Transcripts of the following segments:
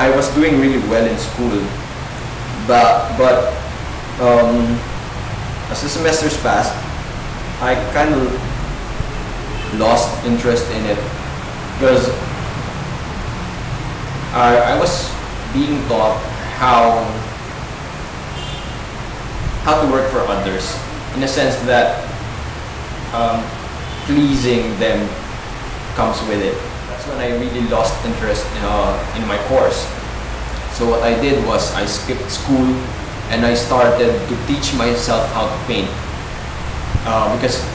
I was doing really well in school, but as the semesters passed, I kind of lost interest in it because I was being taught how to work for others, in a sense that pleasing them comes with it. That's when I really lost interest in my course. So what I did was I skipped school and I started to teach myself how to paint because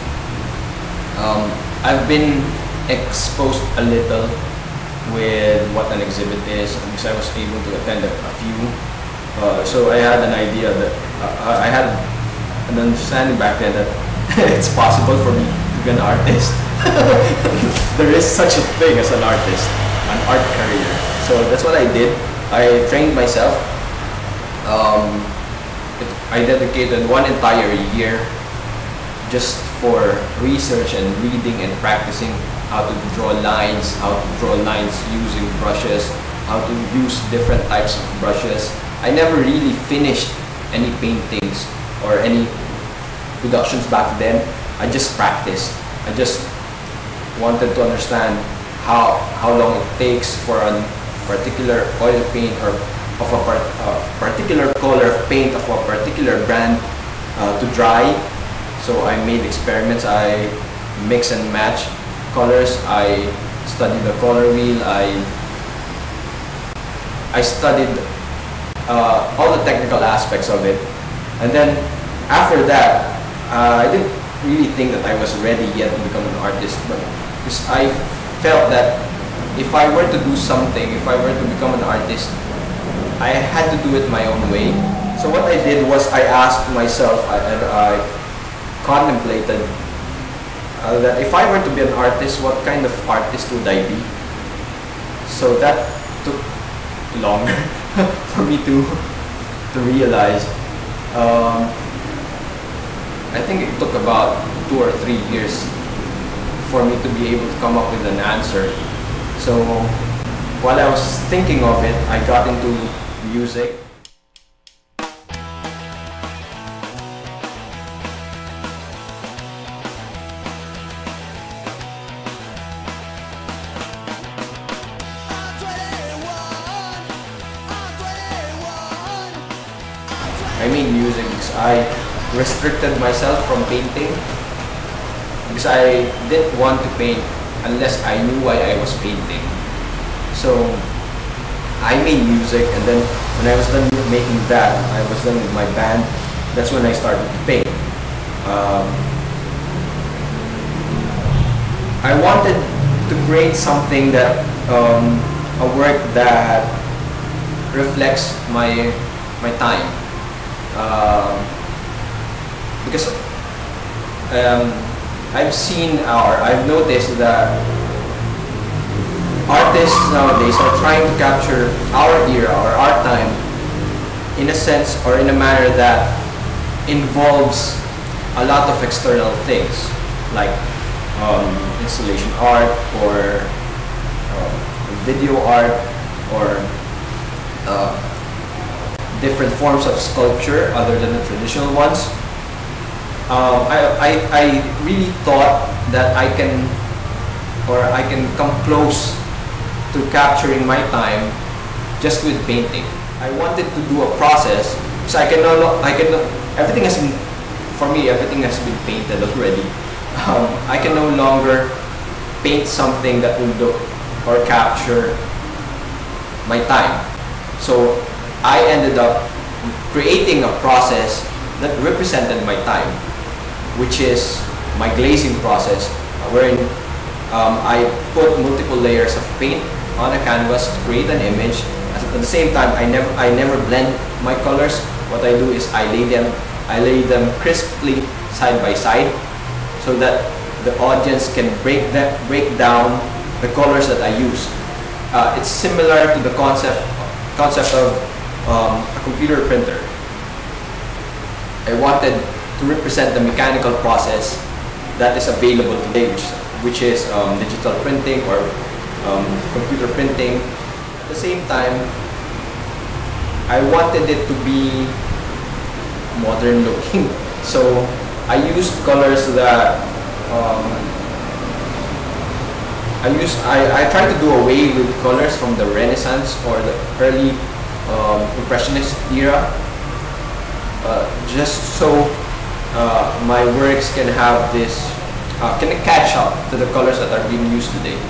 I've been exposed a little with what an exhibit is, because I was able to attend a few. So I had an idea that I had an understanding back then that it's possible for me to be an artist. There is such a thing as an artist, an art career. So that's what I did. I trained myself. I dedicated one entire year just for research and reading and practicing how to draw lines, using brushes, how to use different types of brushes. I never really finished any paintings or any productions back then. I just practiced. I just wanted to understand how long it takes for a particular oil paint or of a particular color of paint of a particular brand to dry. So I made experiments. I mix and match colors. I studied the color wheel. I studied all the technical aspects of it. And then after that, I didn't really think that I was ready yet to become an artist, but because I felt that if I were to do something, if I were to become an artist, I had to do it my own way. So what I did was I asked myself, I contemplated that if I were to be an artist, what kind of artist would I be? So that took longer for me to realize. I think it took about 2 or 3 years for me to be able to come up with an answer. So while I was thinking of it, I got into music. I made music because I restricted myself from painting, because I didn't want to paint unless I knew why I was painting. So I made music, and then when I was done making that, I was done with my band. That's when I started to paint. I wanted to create something that, a work that reflects my time. Because I've noticed that artists nowadays are trying to capture our era or our time in a sense or in a manner that involves a lot of external things, like installation art or video art or different forms of sculpture other than the traditional ones. I really thought that I can come close to capturing my time just with painting. I wanted to do a process, so everything has been, for me, everything has been painted already. I can no longer paint something that will look or capture my time. So I ended up creating a process that represented my time, which is my glazing process, wherein I put multiple layers of paint on a canvas to create an image. At the same time, I never blend my colors. What I do is I lay them crisply side by side, so that the audience can break down the colors that I use. It's similar to the concept of a computer printer. I wanted to represent the mechanical process that is available today, which is digital printing or computer printing. At the same time, I wanted it to be modern looking. So I used colors that I tried to do away with colors from the Renaissance or the early Impressionist era, just so my works can have this, can catch up to the colors that are being used today.